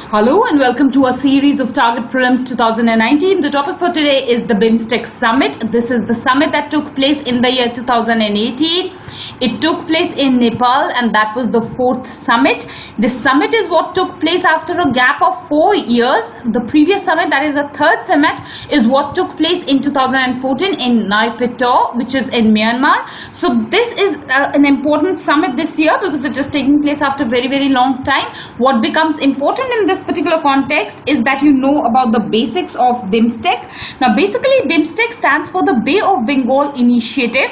Hello and welcome to a series of Target Prelims 2019. The topic for today is the Bimstec Summit. This is the summit that took place in the year 2018. It took place in Nepal and that was the fourth summit. This summit is what took place after a gap of 4 years. The previous summit, that is the third summit, is what took place in 2014 in Naypyidaw, which is in Myanmar. So this is an important summit this year because it is taking place after a very long time. What becomes important in this particular context is that you know about the basics of Bimstec. Now basically Bimstec stands for the Bay of Bengal Initiative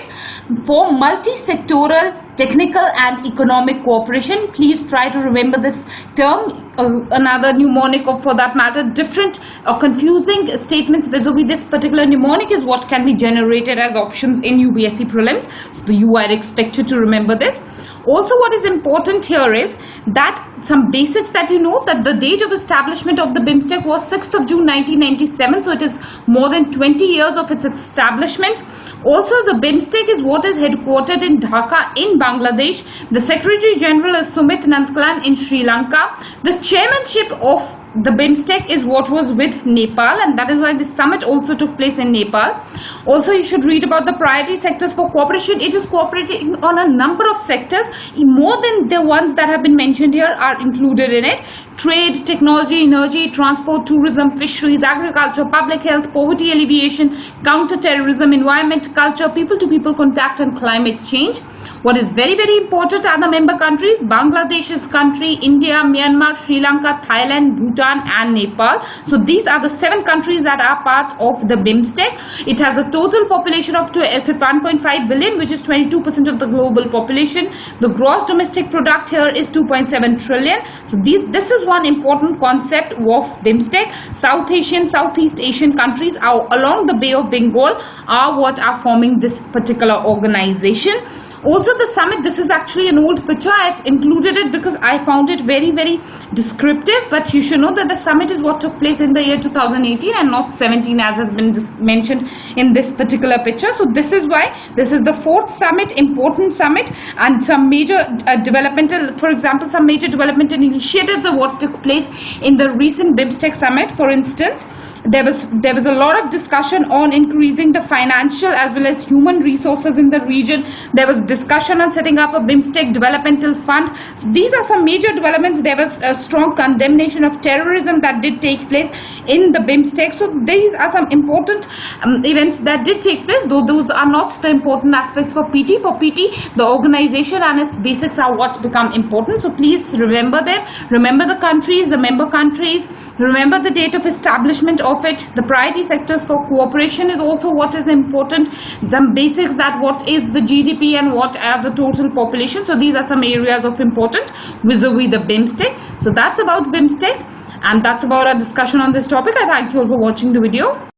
for multi-sectoral, technical and economic cooperation. Please try to remember this term. Another mnemonic, or for that matter different or confusing statements vis-a-vis this particular mnemonic is what can be generated as options in UPSC prelims. So you are expected to remember this. Also, what is important here is that some basics that you know, that the date of establishment of the Bimstec was 6th of June 1997. So it is more than 20 years of its establishment. Also, the Bimstec is what is headquartered in Dhaka in Bangladesh. The Secretary General is Sumit Nantkalan in Sri Lanka. The chairmanship of the Bimstec is what was with Nepal, and that is why this summit also took place in Nepal. Also, you should read about the priority sectors for cooperation. It is cooperating on a number of sectors. More than the ones that have been mentioned here are included in it. Trade, technology, energy, transport, tourism, fisheries, agriculture, public health, poverty alleviation, counter-terrorism, environment, culture, people-to-people contact and climate change. What is very important are the member countries: Bangladesh's country, India, Myanmar, Sri Lanka, Thailand, Bhutan and Nepal. So these are the 7 countries that are part of the Bimstec. It has a total population of 1.5 billion, which is 22% of the global population. The gross domestic product here is 2.7 trillion. So this is one important concept of Bimstec. South Asian, Southeast Asian countries are along the Bay of Bengal are what are forming this particular organization. Also, the summit, this is actually an old picture. I've included it because I found it very descriptive, but you should know that the summit is what took place in the year 2018 and not 17 as has been mentioned in this particular picture. So this is why this is the 4th summit, important summit, and some major developmental, for example, some major developmental initiatives of what took place in the recent Bimstec summit. For instance, there was a lot of discussion on increasing the financial as well as human resources in the region. There was discussion on setting up a Bimstec developmental fund. These are some major developments. There was a strong condemnation of terrorism that did take place in the Bimstec. So these are some important events that did take place, though those are not the important aspects for PT. For PT, the organization and its basics are what become important. So please remember them. Remember the countries, the member countries. Remember the date of establishment of it. The priority sectors for cooperation is also what is important. The basics, that what is the GDP and what are the total population. So these are some areas of importance vis-a-vis the Bimstec. So that's about Bimstec, and that's about our discussion on this topic. I thank you all for watching the video.